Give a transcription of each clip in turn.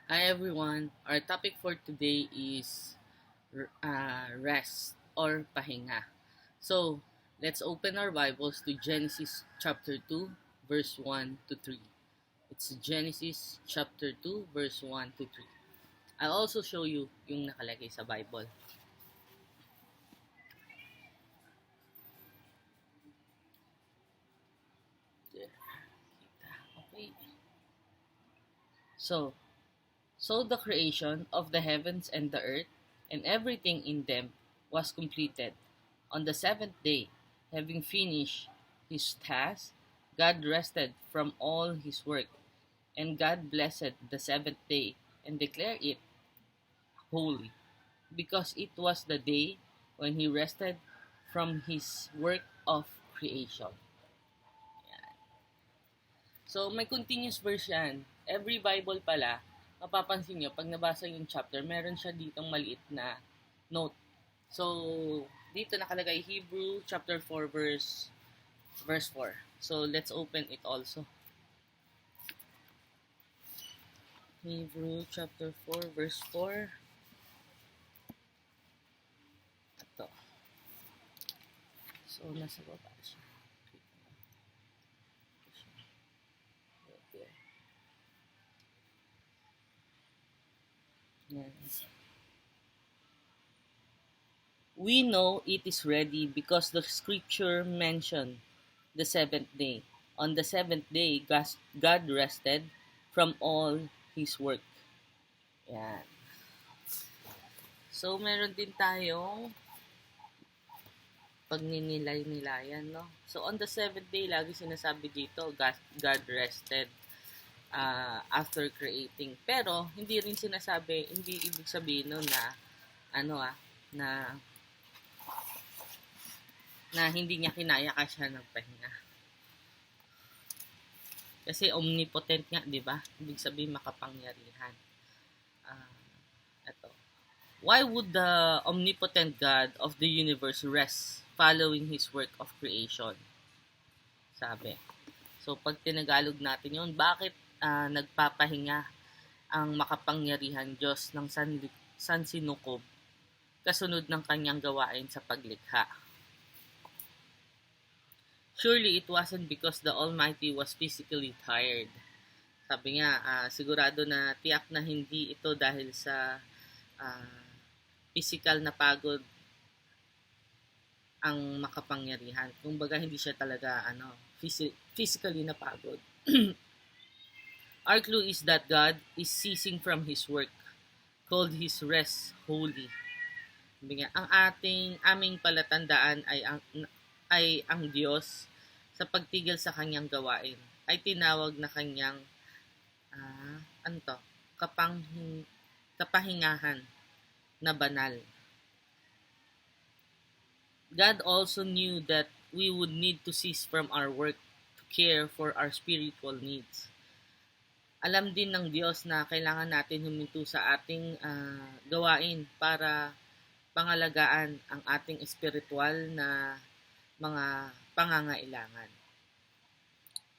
Hi everyone. Our topic for today is rest or pahinga. So, let's open our Bibles to Genesis chapter 2 verse 1 to 3. It's Genesis chapter 2 verse 1 to 3. I'll also show you yung nakalagay sa Bible. Okay. So, the creation of the heavens and the earth and everything in them was completed on the seventh day. Having finished his task, God rested from all his work, and God blessed the seventh day and declared it holy, because it was the day when he rested from his work of creation. So, may continuous verse yan. Every Bible pala, mapapansin nyo, pag nabasa yung chapter, meron siya ditong maliit na note. So, dito nakalagay Hebrew chapter 4 verse 4. So, let's open it also. Hebrew chapter 4 verse 4. Ito. So, nasa baba siya. Yan. We know it is ready because the scripture mentioned the seventh day. On the seventh day, God rested from all his work. Yan. So, meron din tayong pagninilay-nilayan, no? So, on the seventh day, lagi sinasabi dito, God rested after creating. Pero, hindi rin sinasabi, hindi ibig sabihin no na, na hindi niya kinaya ka siya ng pahinga. Kasi omnipotent nga, di ba? Ibig sabihin makapangyarihan. Ito. Why would the omnipotent God of the universe rest following his work of creation? Sabi. So, pag tinagalog natin yun, bakit nagpapahinga ang makapangyarihan Diyos ng sansinukob kasunod ng kanyang gawain sa paglikha? Surely it wasn't because the Almighty was physically tired. Sabi nga, sigurado na tiyak na hindi ito dahil sa physical na pagod ang makapangyarihan. Kumbaga hindi siya talaga physically napagod. Our clue is that God is ceasing from his work, called his rest holy. Sabi nga, aming palatandaan ay ang Diyos sa pagtigil sa kanyang gawain ay tinawag na kanyang ano to, kapahingahan na banal. God also knew that we would need to cease from our work to care for our spiritual needs. Alam din ng Diyos na kailangan natin huminto sa ating gawain para pangalagaan ang ating spiritual na mga pangangailangan.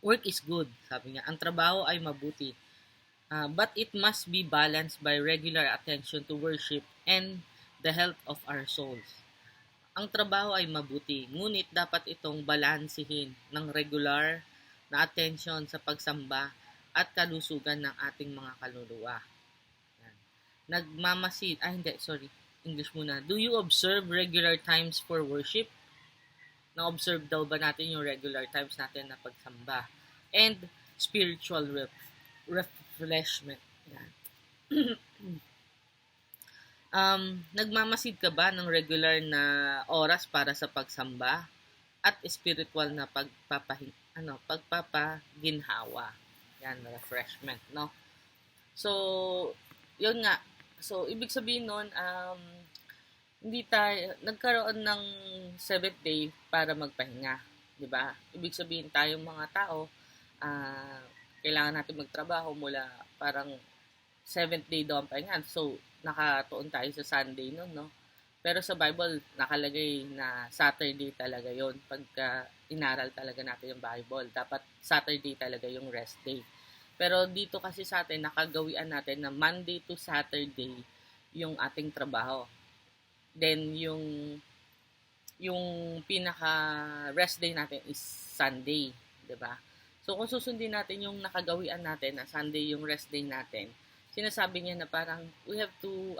Work is good, sabi niya. Ang trabaho ay mabuti. But it must be balanced by regular attention to worship and the health of our souls. Ang trabaho ay mabuti, ngunit dapat itong balansehin ng regular na attention sa pagsamba at kalusugan ng ating mga kaluluwa. Yan. English muna. Do you observe regular times for worship? Na-observe daw ba natin yung regular times natin na pagsamba? And spiritual refreshment. Yan. Nagmamasid ka ba ng regular na oras para sa pagsamba at spiritual na pagpapaginhawa? Yan, refreshment, no? So, yun nga. So, ibig sabihin nun, hindi tayo, nagkaroon ng 7th day para magpahinga. Diba? Ibig sabihin tayong mga tao, kailangan natin magtrabaho mula parang 7th day daw ang pahinga. So, nakatuon tayo sa Sunday nun, no? Pero sa Bible, nakalagay na Saturday talaga yon. Pagka inaral talaga natin yung Bible, dapat Saturday talaga yung rest day. Pero dito kasi sa atin, nakagawian natin na Monday to Saturday yung ating trabaho. Then, yung pinaka rest day natin is Sunday, 'di ba? So kung susundin natin yung nakagawian natin na Sunday yung rest day natin, sinasabi niya na parang we have to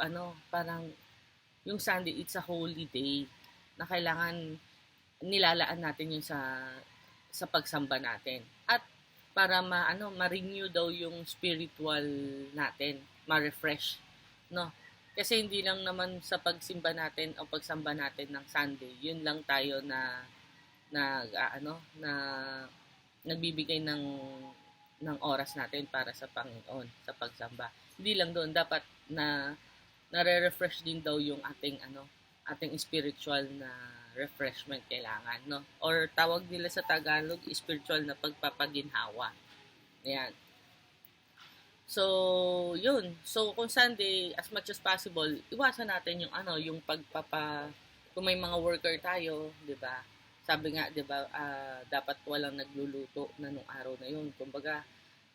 parang yung Sunday it's a holy day na kailangan nilalaan natin yung sa pagsamba natin. At para ma-renew daw yung spiritual natin, ma-refresh, no? Kasi hindi lang naman sa pagsimba natin o pagsamba natin ng Sunday, yun lang tayo na nagbibigay ng oras natin para sa Panginoon sa pagsamba. Hindi lang doon, dapat na nare-refresh din daw yung ating spiritual na refreshment kailangan, no? Or tawag nila sa Tagalog, spiritual na pagpapaginhawa. Ayan. So, yun. So, kung Sunday, as much as possible, iwasan natin yung kung may mga worker tayo, 'di ba? Sabi nga, 'di ba, dapat walang nagluluto na nung araw na yun. Kumbaga,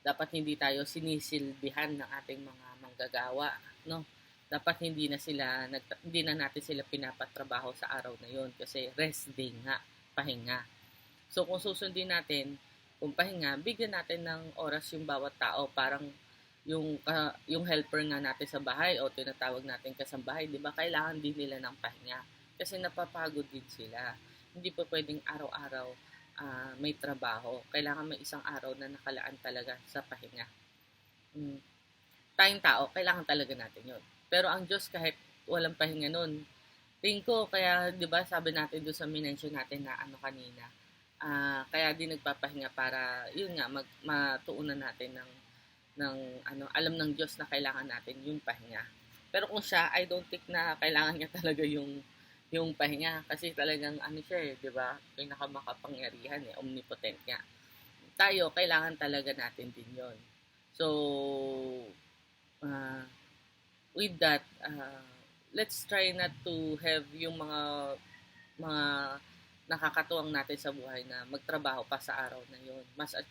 dapat hindi tayo sinisilbihan ng ating mga manggagawa, no? Dapat hindi na natin sila pinapatrabaho sa araw na yun kasi rest day nga, pahinga. So, kung susundin natin, kung pahinga, bigyan natin ng oras yung bawat tao, parang yung helper nga natin sa bahay o tinatawag natin kasambahay, 'di ba? Kailangan din nila ng pahinga kasi napapagod din sila. Hindi pa pwedeng araw-araw may trabaho. Kailangan may isang araw na nakalaan talaga sa pahinga. Tayong tao, kailangan talaga natin 'yon. Pero ang Diyos kahit walang pahinga nun, tingin ko kaya 'di ba sabi natin doon sa minention natin na kanina, kaya din nagpapahinga para yun nga matuunan natin ng alam ng Diyos na kailangan natin yung pahinga. Pero kung siya, I don't think na kailangan niya talaga yung pahinga kasi talagang siya 'di ba? Pinakamakapangyarihan omnipotent nga. Tayo kailangan talaga natin din 'yon. So with that, let's try not to have yung mga nakakatuwang natin sa buhay na magtrabaho pa sa araw na yun.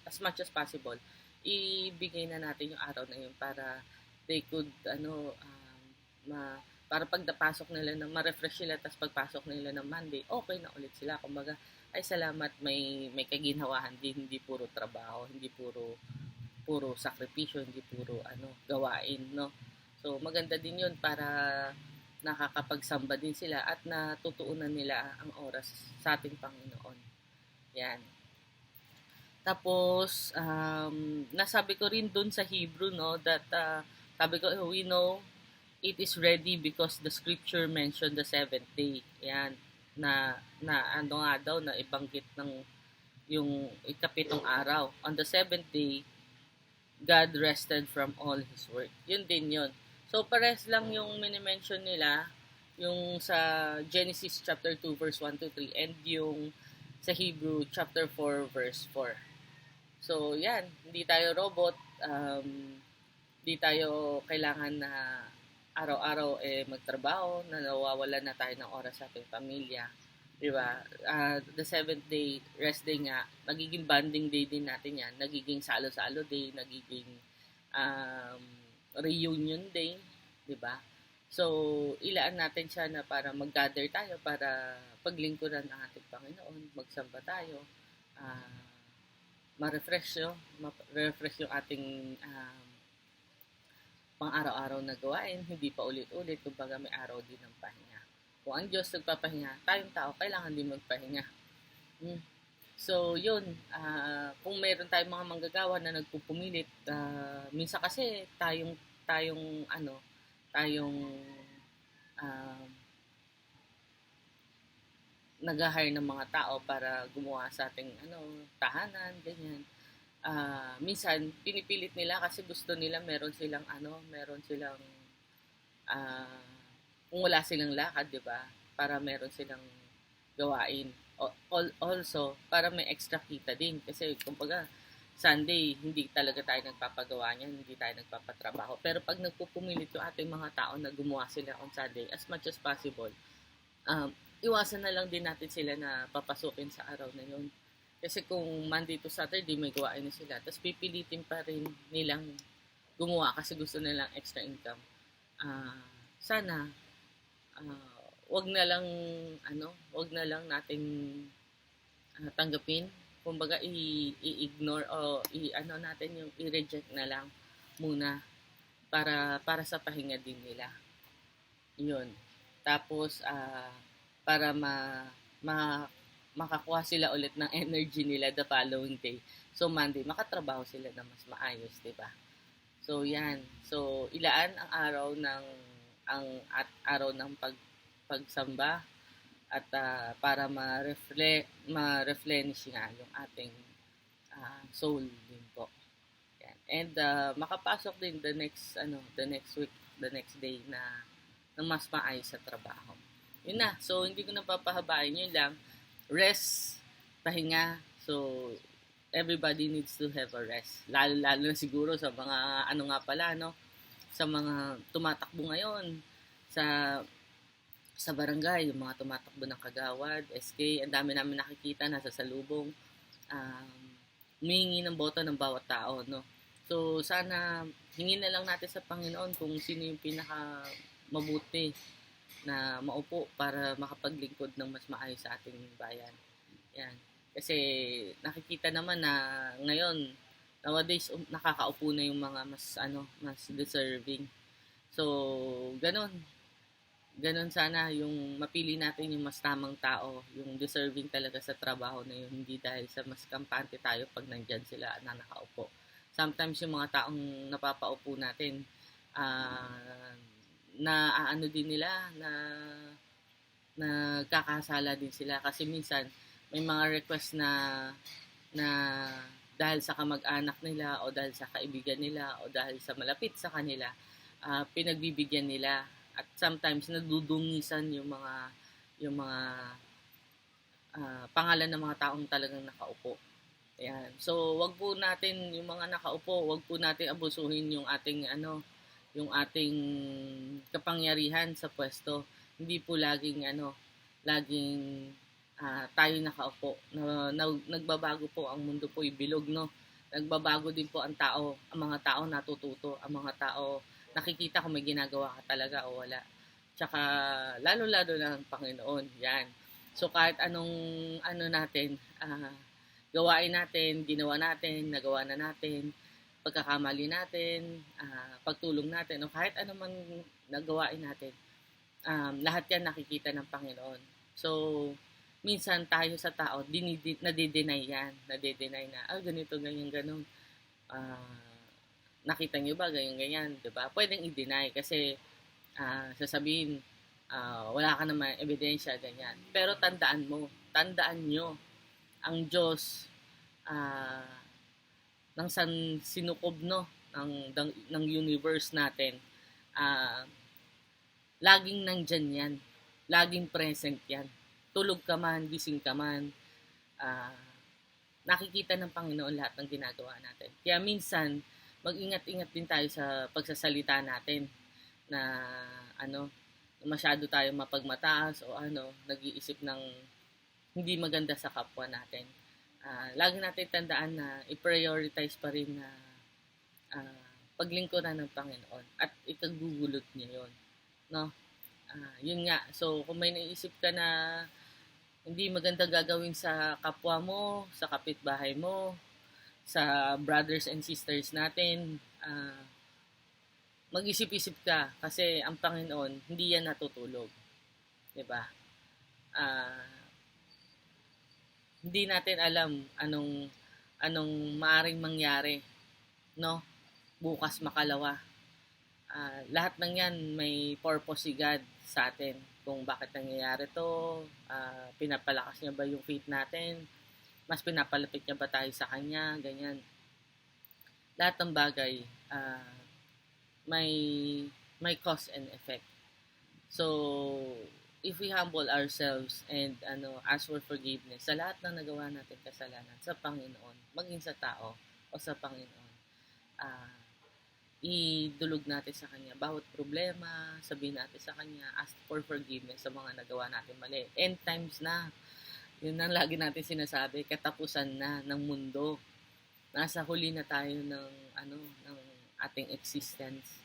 As much as possible, ibigay na natin yung araw na yun para they could para pagpasok nila ng ma-refresh sila, tapos pagpasok nila ng Monday, okay na ulit sila. Kumbaga, ay salamat, may kaginhawahan din, hindi puro trabaho, hindi puro sakripisyo, hindi puro gawain, no? So maganda din 'yun para nakakapagsamba din sila at natutuunan nila ang oras sa ating Panginoon. Yan. Tapos nasabi ko rin dun sa Hebrew, no, that sabi ko, we know it is ready because the scripture mentioned the seventh day. Yan, na nga daw na ibanggit ng yung ikapitong araw. On the seventh day, God rested from all His work. Yun din yun. So, pares lang yung minimension nila, yung sa Genesis chapter 2 verse 1 to 3 and yung sa Hebrew chapter 4 verse 4. So, yan. Hindi tayo robot. Hindi tayo kailangan na araw-araw magtrabaho, na nawawalan na tayo ng oras sa ating pamilya. Diba? The seventh day, rest day nga, nagiging bonding day din natin yan. Nagiging salo-salo day, nagiging reunion day, diba? So, ilaan natin siya na para mag-gather tayo, para paglingkuran ng ating Panginoon, magsamba tayo, ma-refresh yung ating pang-araw-araw na gawain, hindi pa ulit-ulit, kumbaga may araw din ng pahinga. Kung ang Diyos nagpapahinga, tayong tao, kailangan din magpahinga. So, yun, kung mayroon tayong mga manggagawa na nagpupumilit, minsan kasi tayong nag-hire ng mga tao para gumawa sa ating tahanan, ganyan. Minsan pinipilit nila kasi gusto nila meron silang kung wala silang lakad, 'di ba? Para meron silang gawain. Also, para may extra kita din kasi kumbaga Sunday, hindi talaga tayo nagpapagawa niyan, hindi tayo nagpapatrabaho. Pero pag nagpupumilit yung ating mga tao na gumawa sila on Sunday, as much as possible, iwasan na lang din natin sila na papasukin sa araw na yun. Kasi kung Monday to Saturday may gawain na sila, tapos pipilitin pa rin nilang gumawa kasi gusto nilang extra income. Sana wag na lang wag na lang nating tanggapin. Kumbaga i-ignore o i-ano natin yung i-reject na lang muna para sa pahinga din nila. 'Yun. Tapos para ma makakuha sila ulit ng energy nila the following day. So Monday makatrabaho sila na mas maayos, 'di ba? So 'yan. So ilaan ang araw ng araw ng pagsamba at para ma-replenish nga yung ating soul din po. Yan. And makapasok din the next week, the next day na mas maayos sa trabaho. Yun na. So hindi ko na papahabain, yun lang. Rest, pahinga. So everybody needs to have a rest. Lalo na siguro sa mga sa mga tumatakbo ngayon sa barangay, yung mga tumatakbo ng Kagawad, SK, ang dami namin nakikita nasa salubong. Humihingi ng boto ng bawat tao, no? So sana hingin na lang natin sa Panginoon kung sino yung pinaka mabuti na maupo para makapaglingkod ng mas maayos sa ating bayan. Yan. Kasi nakikita naman na ngayon nowadays nakakaupo na yung mga mas deserving. So ganun sana yung mapili natin yung mas tamang tao, yung deserving talaga sa trabaho na yun, hindi dahil sa mas kampante tayo pag nandyan sila na nakaupo. Sometimes yung mga taong napapaupo natin, na ano din nila, na kakasala din sila kasi minsan may mga request na dahil sa kamag-anak nila o dahil sa kaibigan nila o dahil sa malapit sa kanila, pinagbibigyan nila at sometimes nadudungisan yung mga pangalan ng mga taong talagang nakaupo. Ayan. So, wag po natin yung mga nakaupo, wag po natin abusuhin yung ating kapangyarihan sa pwesto. Hindi po laging tayo nakaupo. Nagbabago po ang mundo po, bilog, no. Nagbabago din po ang mga tao natututo, ang mga tao nakikita kung may ginagawa ka talaga o wala. Tsaka lalo-lalo na ang Panginoon. Yan. So kahit anong gawain natin, ginawa natin, nagawa na natin, pagkakamali natin, pagtulong natin, o kahit anong nagawain natin, lahat yan nakikita ng Panginoon. So, minsan tayo sa tao, nade-deny yan. Nade-deny na, ganito, ganyan, ganon. Nakita nyo ba, ganyan, di ba? Pwedeng i-deny kasi sasabihin, wala ka naman ebidensya, ganyan. Pero tandaan nyo, ang Diyos ng sinukob, no, ng universe natin, laging nandyan yan. Laging present yan. Tulog ka man, gising ka man, nakikita ng Panginoon lahat ng ginagawa natin. Kaya minsan, mag-ingat-ingat din tayo sa pagsasalita natin na masyado tayo mapagmataas o nag-iisip ng hindi maganda sa kapwa natin. Lagi natin tandaan na i-prioritize pa rin na paglingkuran ng Panginoon at ikagugulot niya yon, no? Yun nga. So kung may naisip ka na hindi maganda gagawin sa kapwa mo, sa kapitbahay mo, sa brothers and sisters natin, mag-isip-isip ka kasi ang Panginoon hindi yan natutulog. 'Di ba? Hindi natin alam anong maaring mangyari, no? Bukas makalawa. Lahat ng yan may purpose si God sa atin. Kung bakit nangyayari to, pinapalakas niya ba yung faith natin? Mas pinapalapit niya ba tayo sa Kanya? Ganyan. Lahat ng bagay, may cause and effect. So, if we humble ourselves and ask for forgiveness sa lahat ng nagawa natin kasalanan sa Panginoon, maging sa tao o sa Panginoon, idulog natin sa Kanya bawat problema, sabihin natin sa Kanya, ask for forgiveness sa mga nagawa natin mali. End times na. Yun ang lagi natin sinasabi, katapusan na ng mundo. Nasa huli na tayo ng ating existence.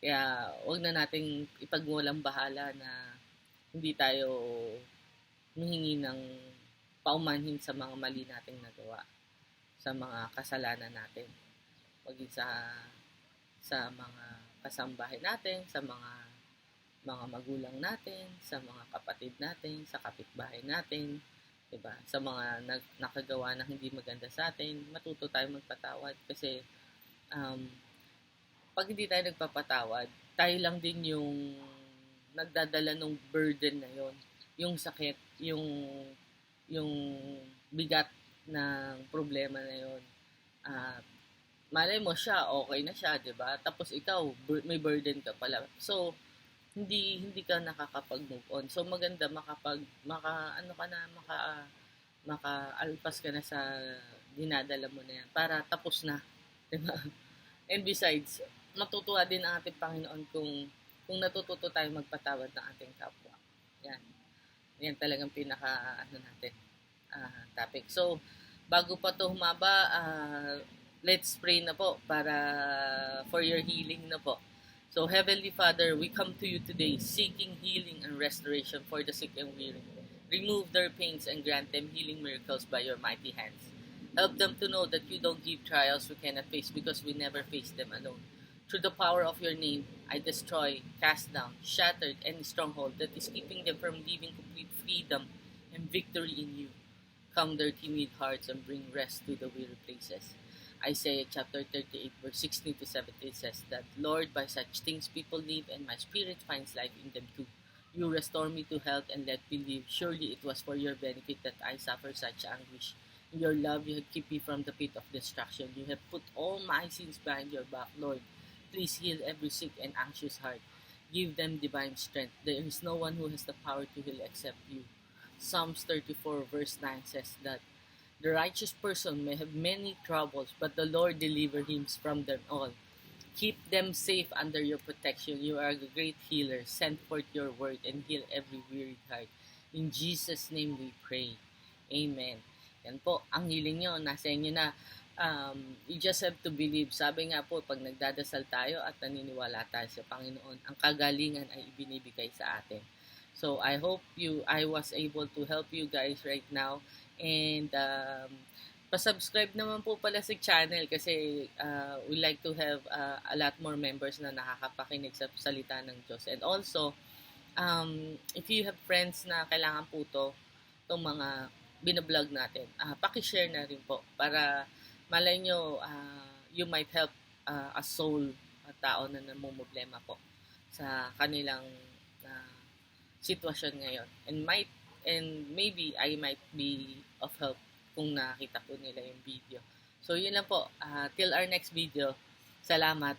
Kaya wag na nating ipagwalang bahala na hindi tayo humingi ng paumanhin sa mga mali nating nagawa, sa mga kasalanan natin, maging sa mga kasambahay natin, sa mga magulang natin, sa mga kapatid natin, sa kapitbahay natin, 'di ba? Sa mga nakagawa ng hindi maganda sa atin, matuto tayong magpatawad kasi um, pag hindi tayo nagpapatawad, tayo lang din yung nagdadala ng burden na yon, yung sakit, yung bigat ng problema na yon. At malay mo siya, okay na siya, 'di ba? Tapos ikaw, may burden ka pala. So, hindi ka nakakapag-move on. So maganda makaalpas ka na sa dinadala mo na yan para tapos na, 'di ba? And besides, matutuwa din ang ating Panginoon kung natututo tayo magpatawad ng ating kapwa. Yan. Yan talagang pinaka natin topic. So, bago pa to humaba, let's pray na po para for your healing na po. So, Heavenly Father, we come to you today seeking healing and restoration for the sick and weary. Remove their pains and grant them healing miracles by your mighty hands. Help them to know that you don't give trials we cannot face because we never face them alone. Through the power of your name, I destroy, cast down, shattered any stronghold that is keeping them from living complete freedom and victory in you. Calm their timid hearts and bring rest to the weary places. Isaiah chapter 38 verse 16 to 17 says that, Lord, by such things people live and my spirit finds life in them too. You restore me to health and let me live. Surely it was for your benefit that I suffer such anguish. In your love you have kept me from the pit of destruction. You have put all my sins behind your back, Lord. Please heal every sick and anxious heart. Give them divine strength. There is no one who has the power to heal except you. Psalms 34 verse 9 says that the righteous person may have many troubles, but the Lord deliver him from them all. Keep them safe under your protection. You are a great healer. Send forth your word and heal every wearied heart. In Jesus' name we pray. Amen. Yan po, ang healing nyo, nasa inyo na. You just have to believe. Sabi nga po, pag nagdadasal tayo at naniniwala tayo sa Panginoon, ang kagalingan ay ibinibigay sa atin. So, I was able to help you guys right now. And, pa-subscribe naman po pala sa channel kasi we like to have a lot more members na nakakapakinig sa salita ng Diyos. And also, if you have friends na kailangan po itong mga binablog natin, pakishare na rin po para malay nyo, you might help a soul, a tao na namumblema po sa kanilang sitwasyon ngayon. And maybe I might be of help kung nakita po nila yung video. So, yun lang po. Till our next video. Salamat.